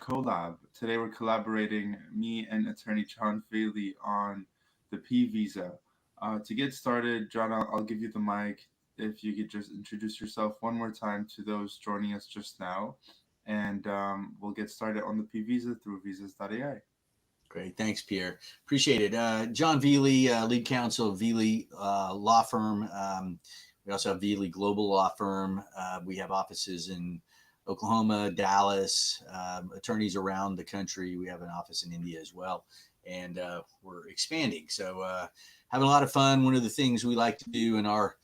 collab. Today we're collaborating, me and attorney John Faley, on the P visa. To get started, John, I'll give you the mic. If you could just introduce yourself one more time to those joining us just now, and we'll get started on the P visa through visas.ai. Great. Thanks, Pierre. Appreciate it. John Veely, lead counsel of Veely Law Firm. We also have Veely Global Law Firm. We have offices in Oklahoma, Dallas, attorneys around the country. We have an office in India as well. And we're expanding. So having a lot of fun. One of the things we like to do in our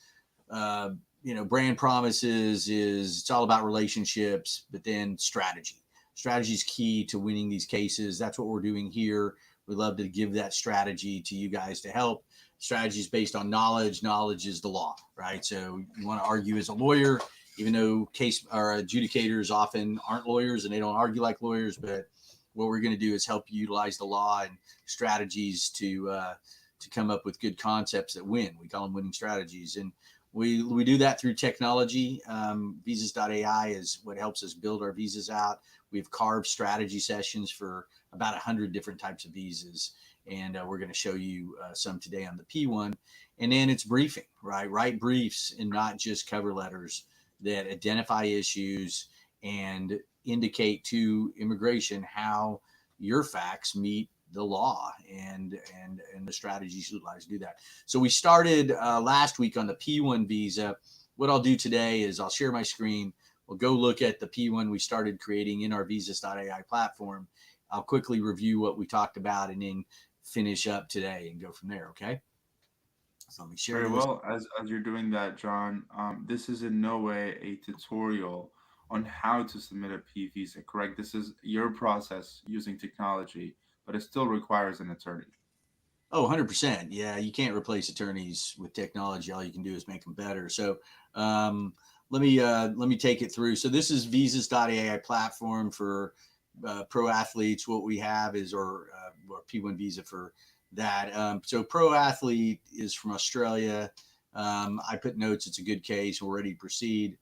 brand promises is it's all about relationships, but then strategy. Strategy is key to winning these cases. That's what we're doing here. We love to give that strategy to you guys to help. Strategy is based on knowledge. Knowledge is the law, right? So you want to argue as a lawyer, even though case or adjudicators often aren't lawyers and they don't argue like lawyers. But what we're going to do is help you utilize the law and strategies to come up with good concepts that win. We call them winning strategies, and we do that through technology. Visas.ai is what helps us build our visas out. We've carved strategy sessions for about 100 different types of visas, and we're going to show you some today on the P-1. And then it's briefing, right? Write briefs and not just cover letters that identify issues and indicate to immigration how your facts meet the law and the strategies utilized to do that. So we started last week on the P-1 visa. What I'll do today is I'll share my screen. We'll go look at the P-1 we started creating in our visas.ai platform. I'll quickly review what we talked about and then finish up today and go from there, okay? So let me share Very this. well. As you're doing that, John, this is in no way a tutorial on how to submit a P visa, correct? This is your process using technology, but it still requires an attorney. Oh, 100%. Yeah, you can't replace attorneys with technology. All you can do is make them better. So let me take it through. So this is visas.ai platform for pro athletes. What we have is or P1 visa for that. So pro athlete is from Australia. I put notes. It's a good case. We're ready to proceed.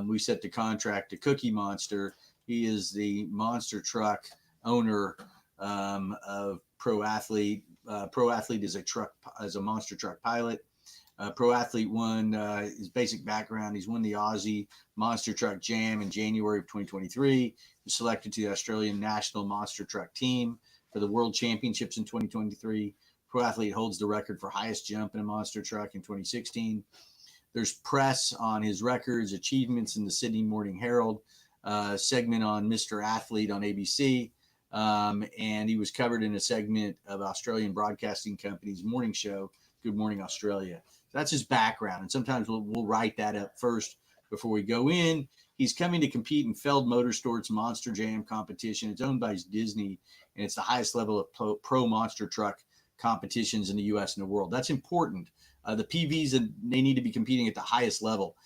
We set the contract to Cookie Monster. He is the monster truck owner of Pro Athlete. Pro Athlete is a monster truck pilot. Pro Athlete won his basic background. He's won the Aussie Monster Truck Jam in January of 2023. He was selected to the Australian national monster truck team for the World Championships in 2023. Pro Athlete holds the record for highest jump in a monster truck in 2016. There's press on his records, achievements in the Sydney Morning Herald, segment on Mr. Athlete on ABC. And he was covered in a segment of Australian Broadcasting Company's morning show, Good Morning Australia. So that's his background. And sometimes we'll write that up first before we go in. He's coming to compete in Feld Motorsports Monster Jam competition. It's owned by Disney, and it's the highest level of pro monster truck competitions in the U.S. and the world. That's important. The PVs, they need to be competing at the highest level.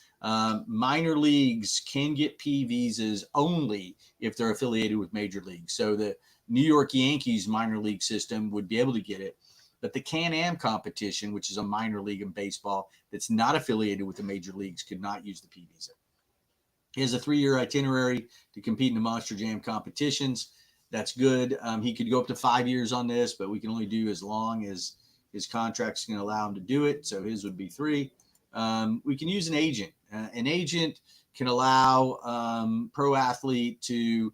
Minor leagues can get P visas only if they're affiliated with major leagues. So the New York Yankees minor league system would be able to get it. But the Can-Am competition, which is a minor league in baseball that's not affiliated with the major leagues, could not use the P visa. He has a 3-year itinerary to compete in the Monster Jam competitions. That's good. He could go up to 5 years on this, but we can only do as long as his contract's going to allow him to do it. So his would be 3. We can use an agent. An agent can allow pro athlete to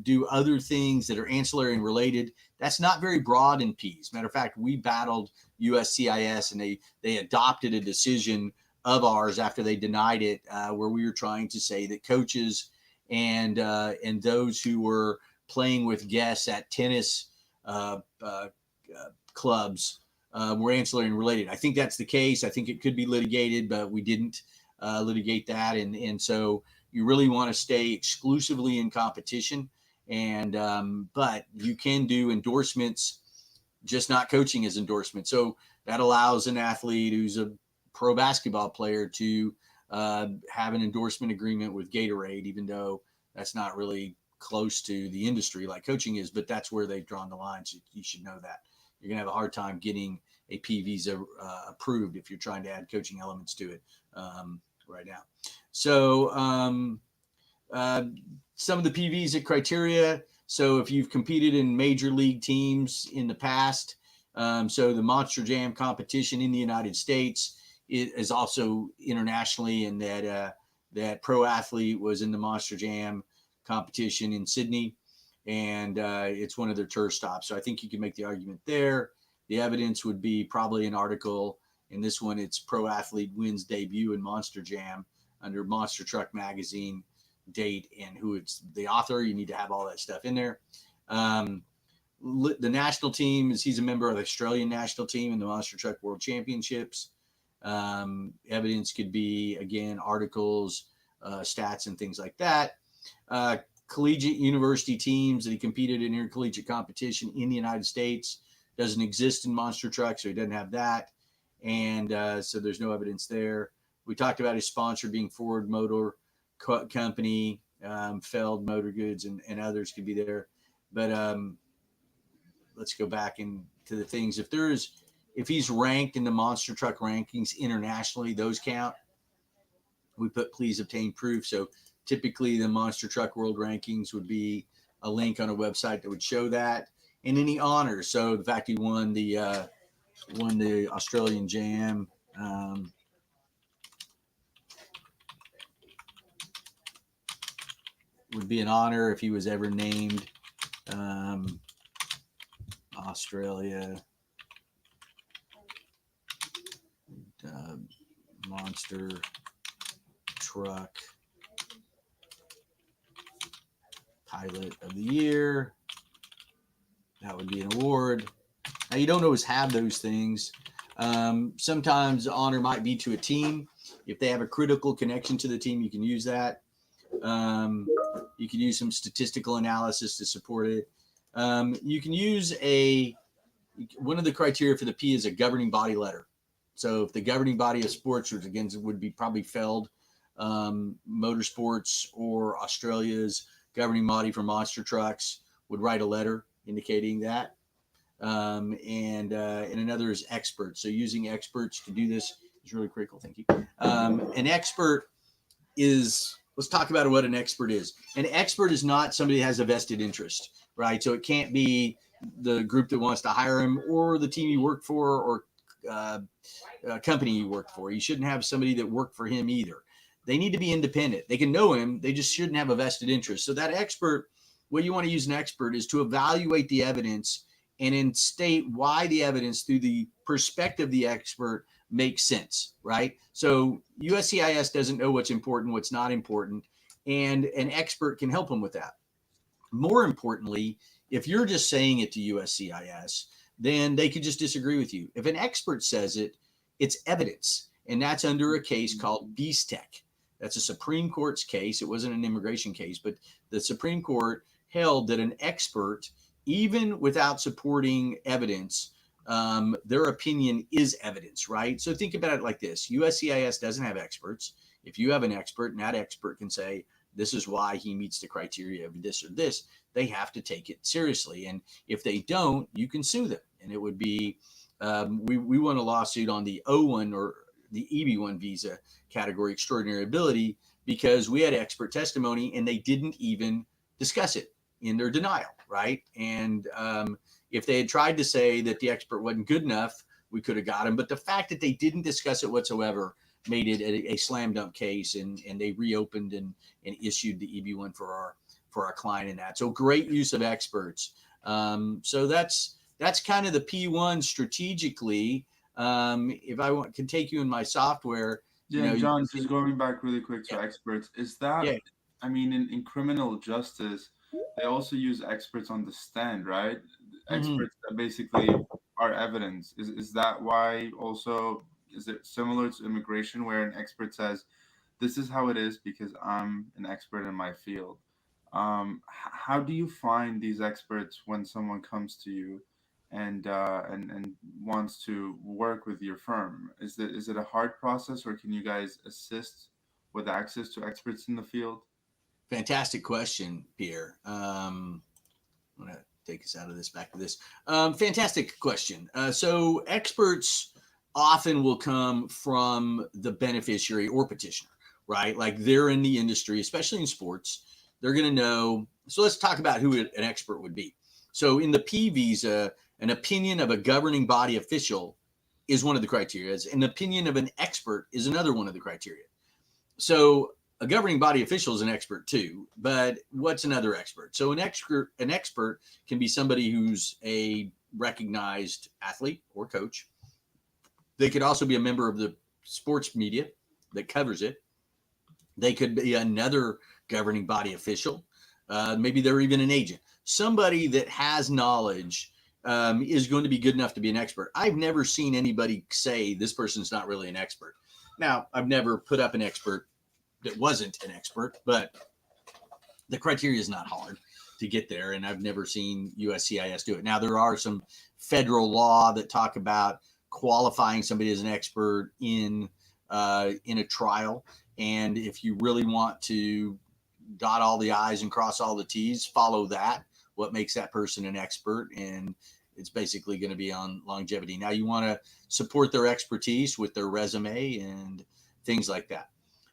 do other things that are ancillary and related. That's not very broad in P's. Matter of fact, we battled USCIS and they adopted a decision of ours after they denied it, where we were trying to say that coaches and those who were playing with guests at tennis clubs were ancillary and related. I think that's the case. I think it could be litigated, but we didn't litigate that. And so you really want to stay exclusively in competition. And but you can do endorsements, just not coaching as endorsements. So that allows an athlete who's a pro basketball player to have an endorsement agreement with Gatorade, even though that's not really close to the industry like coaching is, but that's where they've drawn the line. So you should know that. You're going to have a hard time getting a P visa approved if you're trying to add coaching elements to it right now. So some of the P visa criteria. So if you've competed in major league teams in the past, so the Monster Jam competition in the United States is also internationally, and that Pro Athlete was in the Monster Jam competition in Sydney, and it's one of their tour stops. So I think you can make the argument there. The evidence would be probably an article. In this one, it's Pro Athlete wins debut in Monster Jam under Monster Truck Magazine date and who it's the author. You need to have all that stuff in there. The national team is he's a member of the Australian national team in the Monster Truck World Championships. Evidence could be, again, articles, stats, and things like that. Collegiate university teams that he competed in intercollegiate competition in the United States doesn't exist in Monster Truck, so he doesn't have that. And so there's no evidence there. We talked about his sponsor being Ford Motor Company, Feld Motor Goods, and others could be there. But let's go back into the things. If he's ranked in the Monster Truck rankings internationally, those count. We put please obtain proof. So typically the Monster Truck World Rankings would be a link on a website that would show that. And any honors. So the fact he won the Australian Jam. Would be an honor if he was ever named Australia Monster Truck Pilot of the Year. That would be an award. Now, you don't always have those things. Sometimes the honor might be to a team. If they have a critical connection to the team, you can use that. You can use some statistical analysis to support it. You can use one of the criteria for the P is a governing body letter. So if the governing body of sports, which again would be probably Feld Motorsports or Australia's governing body for monster trucks, would write a letter indicating that. And another is experts. So using experts to do this is really critical. Thank you. An expert is, let's talk about what an expert is. An expert is not somebody that has a vested interest, right? So it can't be the group that wants to hire him or the team you work for or company you work for. You shouldn't have somebody that worked for him either. They need to be independent. They can know him. They just shouldn't have a vested interest. So that expert, what you want to use an expert is to evaluate the evidence and then state why the evidence through the perspective of the expert makes sense, right? So USCIS doesn't know what's important, what's not important, and an expert can help them with that. More importantly, if you're just saying it to USCIS, then they could just disagree with you. If an expert says it, it's evidence, and that's under a case called BSTEC. That's a Supreme Court's case. It wasn't an immigration case, but the Supreme Court held that an expert, even without supporting evidence, their opinion is evidence, right? So think about it like this. USCIS doesn't have experts. If you have an expert and that expert can say, this is why he meets the criteria of this or this, they have to take it seriously. And if they don't, you can sue them. And it would be, we won a lawsuit on the O1 or the EB1 visa category, extraordinary ability, because we had expert testimony and they didn't even discuss it in their denial, right? And if they had tried to say that the expert wasn't good enough, we could have got him. But the fact that they didn't discuss it whatsoever made it a slam dunk case, and they reopened and issued the EB1 for our client in that. So great use of experts. So that's kind of the P1 strategically. If I can take you in my software. Yeah, John, just going back really quick to experts, is that, yeah. I mean, in criminal justice, they also use experts on the stand, right? Experts that basically are evidence. Is that why also, is it similar to immigration where an expert says, this is how it is because I'm an expert in my field? How do you find these experts when someone comes to you and wants to work with your firm? Is it a hard process, or can you guys assist with access to experts in the field? Fantastic question, Pierre. I'm going to take us out of this, back to this. Fantastic question. So experts often will come from the beneficiary or petitioner, right? Like they're in the industry, especially in sports. they're going to know. So let's talk about who an expert would be. So in the P visa, an opinion of a governing body official is one of the criteria. An opinion of an expert is another one of the criteria. So a governing body official is an expert too, but what's another expert? So an expert can be somebody who's a recognized athlete or coach. They could also be a member of the sports media that covers it. They could be another governing body official. Maybe they're even an agent. Somebody that has knowledge is going to be good enough to be an expert. I've never seen anybody say this person's not really an expert. Now, I've never put up an expert that wasn't an expert, but the criteria is not hard to get there, and I've never seen USCIS do it. Now, there are some federal law that talk about qualifying somebody as an expert in a trial, and if you really want to dot all the I's and cross all the T's, follow that. What makes that person an expert? And it's basically going to be on longevity. Now, you want to support their expertise with their resume and things like that.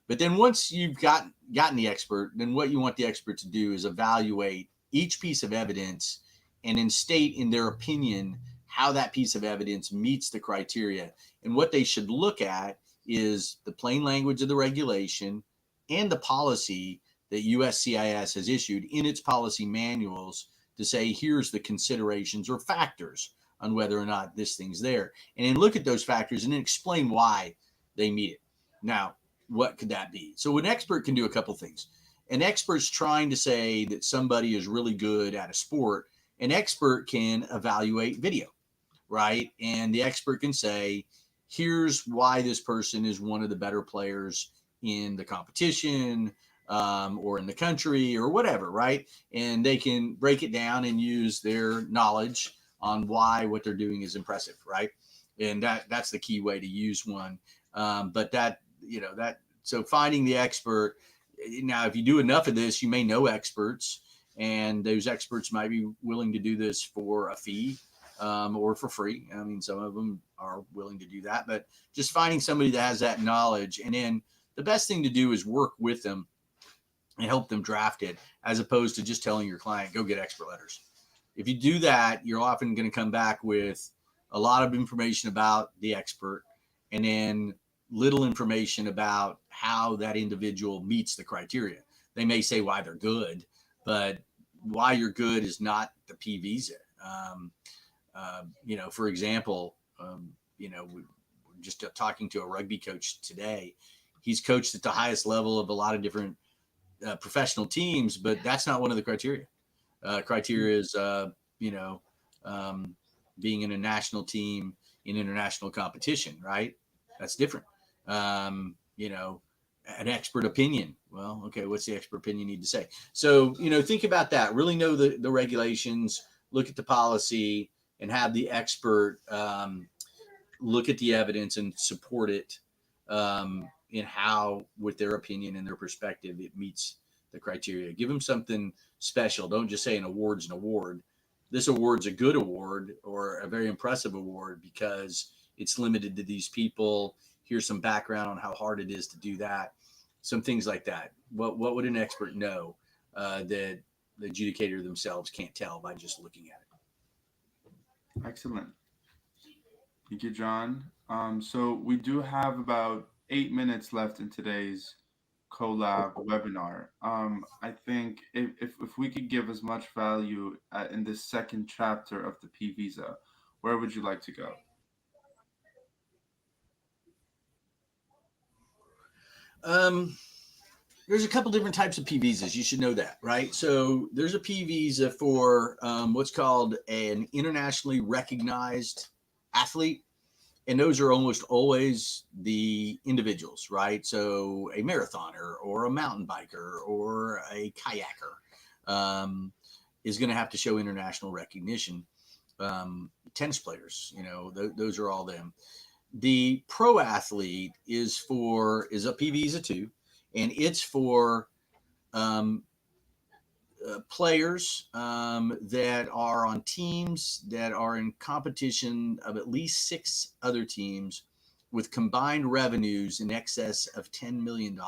But then once you've gotten the expert, then what you want the expert to do is evaluate each piece of evidence and then state in their opinion how that piece of evidence meets the criteria. And what they should look at is the plain language of the regulation and the policy that USCIS has issued in its policy manuals to say, here's the considerations or factors on whether or not this thing's there. And then look at those factors and then explain why they meet it. Now, what could that be? So an expert can do a couple things. An expert's trying to say that somebody is really good at a sport. An expert can evaluate video, right? And the expert can say, here's why this person is one of the better players in the competition or in the country or whatever, right? And they can break it down and use their knowledge on why what they're doing is impressive, right? And that's the key way to use one. But that, so finding the expert. Now, if you do enough of this, you may know experts, and those experts might be willing to do this for a fee or for free. I mean, some of them are willing to do that, but just finding somebody that has that knowledge. And then the best thing to do is work with them and help them draft it, as opposed to just telling your client, go get expert letters. If you do that, you're often going to come back with a lot of information about the expert and then little information about how that individual meets the criteria. They may say why they're good, but why you're good is not the P visa. For example, we're just talking to a rugby coach today. He's coached at the highest level of a lot of different professional teams, but that's not one of the criteria. Criteria is, being in a national team in international competition, right? That's different. An expert opinion. Well, okay, what's the expert opinion need to say? So, think about that. Really know the regulations, look at the policy, and have the expert look at the evidence and support it in how, with their opinion and their perspective, it meets the criteria. Give them something special. Don't just say an award's an award. This award's a good award or a very impressive award because it's limited to these people. Here's some background on how hard it is to do that. Some things like that. What would an expert know that the adjudicator themselves can't tell by just looking at it? Excellent. Thank you, John. So we do have about 8 minutes left in today's collab webinar. I think if we could give as much value in this second chapter of the P visa, where would you like to go? There's a couple different types of P visas. You should know that, right? So there's a P visa for what's called an internationally recognized athlete. And those are almost always the individuals, right? So a marathoner or a mountain biker or a kayaker is going to have to show international recognition. Tennis players, those are all them. The pro athlete is a P visa too, and it's for players that are on teams that are in competition of at least 6 other teams with combined revenues in excess of $10 million.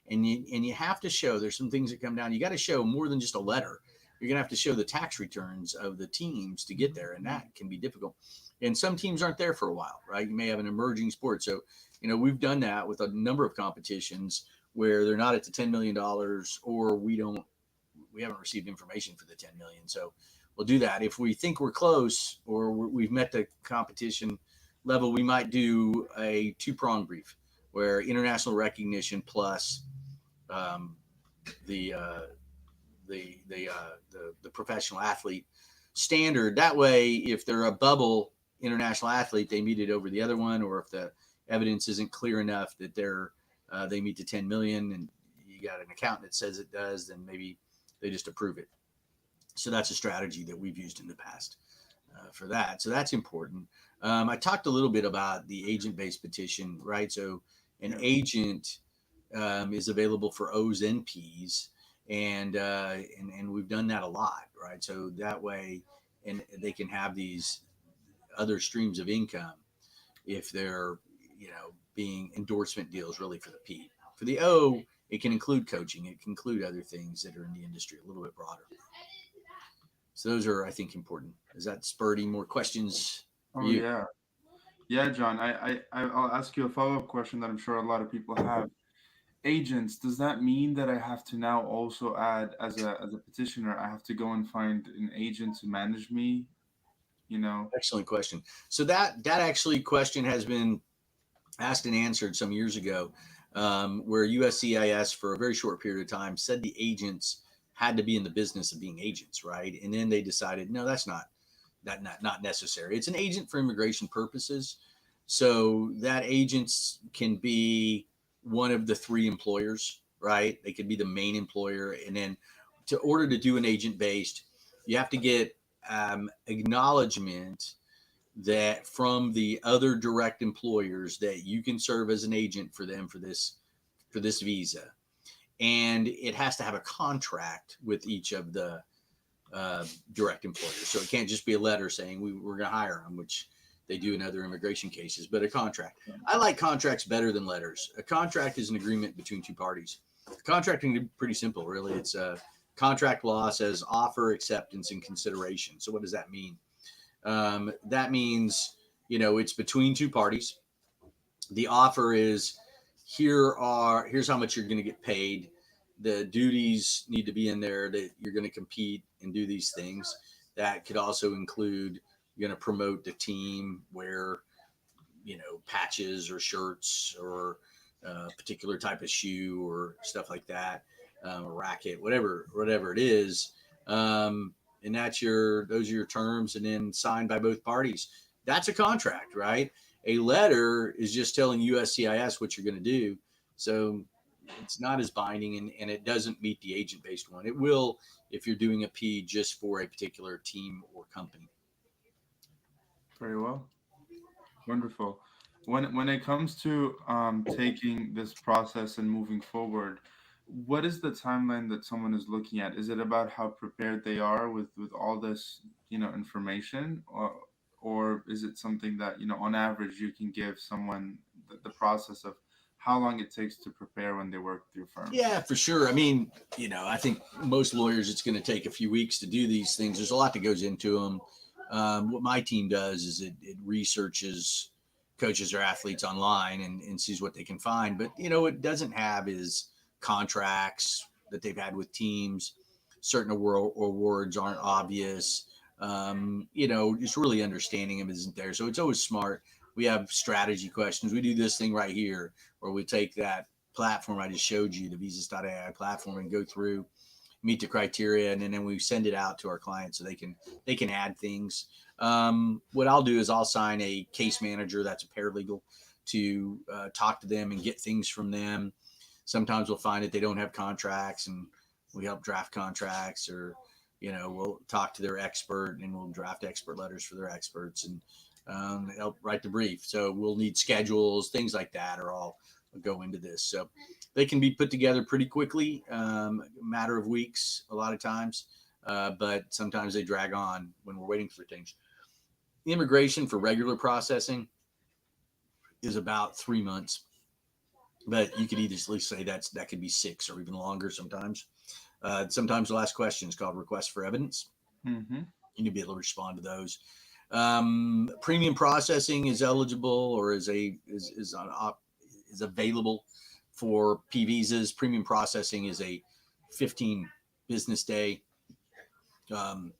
and you have to show, there's some things that come down. You got to show more than just a letter. You're gonna have to show the tax returns of the teams to get there, and that can be difficult. And some teams aren't there for a while, right? You may have an emerging sport. So, we've done that with a number of competitions where they're not at the $10 million, or we haven't received information for the 10 million. So we'll do that. If we think we're close, or we've met the competition level, we might do a two-prong brief where international recognition plus um, the, the professional athlete standard. That way, if they're a bubble international athlete, they meet it over the other one, or if the evidence isn't clear enough that they meet the 10 million, and you got an accountant that says it does, then maybe they just approve it. So that's a strategy that we've used in the past for that. So that's important. I talked a little bit about the agent-based petition, right? So an agent is available for O's and P's, and we've done that a lot, right? So that way, and they can have these other streams of income if they're being endorsement deals really for the P. For the O, it can include coaching. It can include other things that are in the industry a little bit broader. So those are, I think, important. Is that spurring more questions for Oh you? yeah, yeah, John. I'll ask you a follow-up question that I'm sure a lot of people have. Agents, does that mean that I have to now also add, as a petitioner, I have to go and find an agent to manage me? You know. Excellent question. So that actually question has been asked and answered some years ago, where USCIS for a very short period of time said the agents had to be in the business of being agents, right? And then they decided, no, that's not necessary. It's an agent for immigration purposes. So that agents can be one of the three employers, right? They could be the main employer. And then to order to do an agent based, you have to get acknowledgement that from the other direct employers that you can serve as an agent for them for this visa, and it has to have a contract with each of the direct employers. So it can't just be a letter saying we're going to hire them, which they do in other immigration cases, but a contract. I like contracts better than letters. A contract is an agreement between two parties. Contracting is pretty simple, really. It's a contract law says offer, acceptance, and consideration. So what does that mean? That means, it's between two parties. The offer is here's how much you're going to get paid. The duties need to be in there that you're going to compete and do these things. That could also include you're going to promote the team, wear, patches or shirts or a particular type of shoe or stuff like that, a racket, whatever it is. And those are your terms, and then signed by both parties. That's a contract, right? A letter is just telling USCIS what you're going to do. So it's not as binding, and it doesn't meet the agent based one. It will if you're doing a P just for a particular team or company. Very well. Wonderful. When it comes to taking this process and moving forward, what is the timeline that someone is looking at? Is it about how prepared they are with all this, information, or is it something that, on average you can give someone the process of how long it takes to prepare when they work through firms? Yeah, for sure. I mean, I think most lawyers, it's going to take a few weeks to do these things. There's a lot that goes into them. What my team does is it researches coaches or athletes online and sees what they can find. But, it doesn't have is contracts that they've had with teams. Certain awards aren't obvious. Just really understanding them isn't there. So it's always smart. We have strategy questions. We do this thing right here, where we take that platform I just showed you, the visas.ai platform, and go through, meet the criteria, and then we send it out to our clients so they can add things. What I'll do is I'll sign a case manager that's a paralegal to talk to them and get things from them. Sometimes we'll find that they don't have contracts, and we help draft contracts, or we'll talk to their expert and we'll draft expert letters for their experts and help write the brief. So we'll need schedules, things like that are all go into this. So they can be put together pretty quickly, a matter of weeks a lot of times, but sometimes they drag on when we're waiting for things. Immigration for regular processing is about 3 months. but you could easily say that could be 6 or even longer sometimes. Sometimes the last question is called request for evidence. Mm-hmm. You need to be able to respond to those. Premium processing is eligible or is available for P visas. Premium processing is a 15 business day um,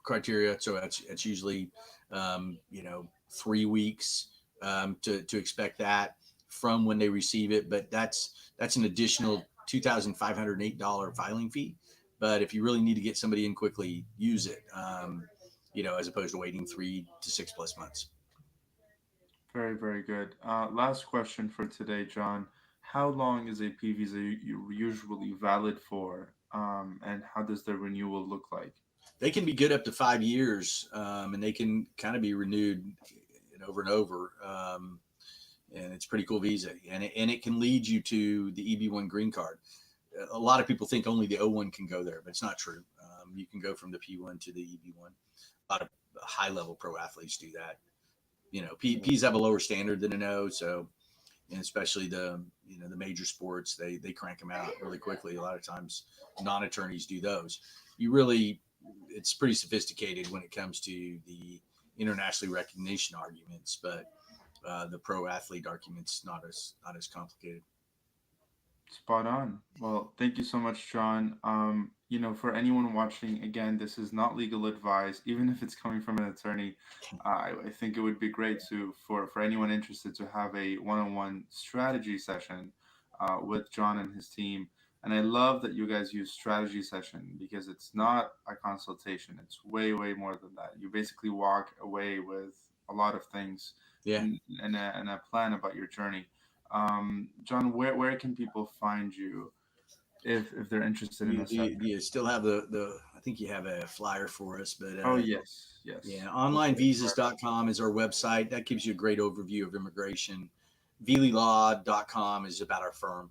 criteria. So it's usually 3 weeks to expect that from when they receive it. But that's an additional $2,508 filing fee. But if you really need to get somebody in quickly, use it. As opposed to waiting 3 to 6 plus months. Very, very good. Last question for today, John. How long is a P visa usually valid for? And how does the renewal look like? They can be good up to 5 years, and they can kind of be renewed over and over. And it's a pretty cool visa, and it can lead you to the EB1 green card. A lot of people think only the O1 can go there, but it's not true. You can go from the P1 to the EB1. A lot of high level pro athletes do that. Ps have a lower standard than an O, so and especially the major sports, they crank them out really quickly. A lot of times, non-attorneys do those. You really, it's pretty sophisticated when it comes to the internationally recognition arguments, but the pro athlete arguments not as complicated. Spot on. Well, thank you so much, John. For anyone watching, again, this is not legal advice, even if it's coming from an attorney. I think it would be great for anyone interested to have a one-on-one strategy session with John and his team. And I love that you guys use strategy session because it's not a consultation. It's way, way more than that. You basically walk away with a lot of things Yeah. and a plan about your journey. John, where can people find you if they're interested in a Do session? you still have the I think you have a flyer for us, but Oh yes, yeah, yes. We'll put it in our onlinevisas.com is our website. That gives you a great overview of immigration. VLiLaw.com is about our firm,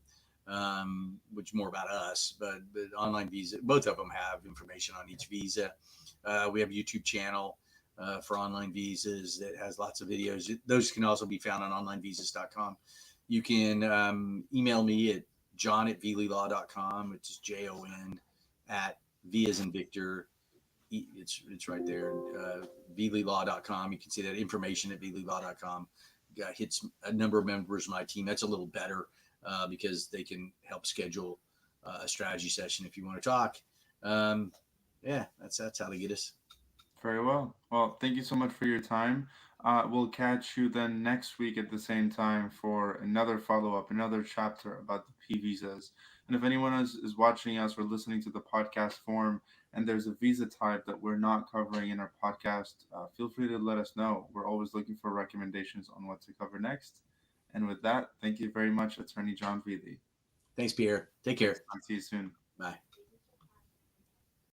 which is more about us. But online visa, both of them have information on each visa. We have a YouTube channel for online visas that has lots of videos. Those can also be found on onlinevisas.com. You can email me at john@vlilaw.com, which is JON at V as in Victor. It's right there. VLiLaw.com. You can see that information at VLiLaw.com. Hits a number of members of my team. That's a little better because they can help schedule a strategy session if you want to talk. Yeah, that's how to get us. Very well. Well, thank you so much for your time. We'll catch you then next week at the same time for another follow up, another chapter about the P visas. And if anyone is watching us or listening to the podcast form and there's a visa type that we're not covering in our podcast, feel free to let us know. We're always looking for recommendations on what to cover next. And with that, thank you very much, Attorney John Veely. Thanks, Pierre. Take Thanks. care. Talk to you soon. Bye.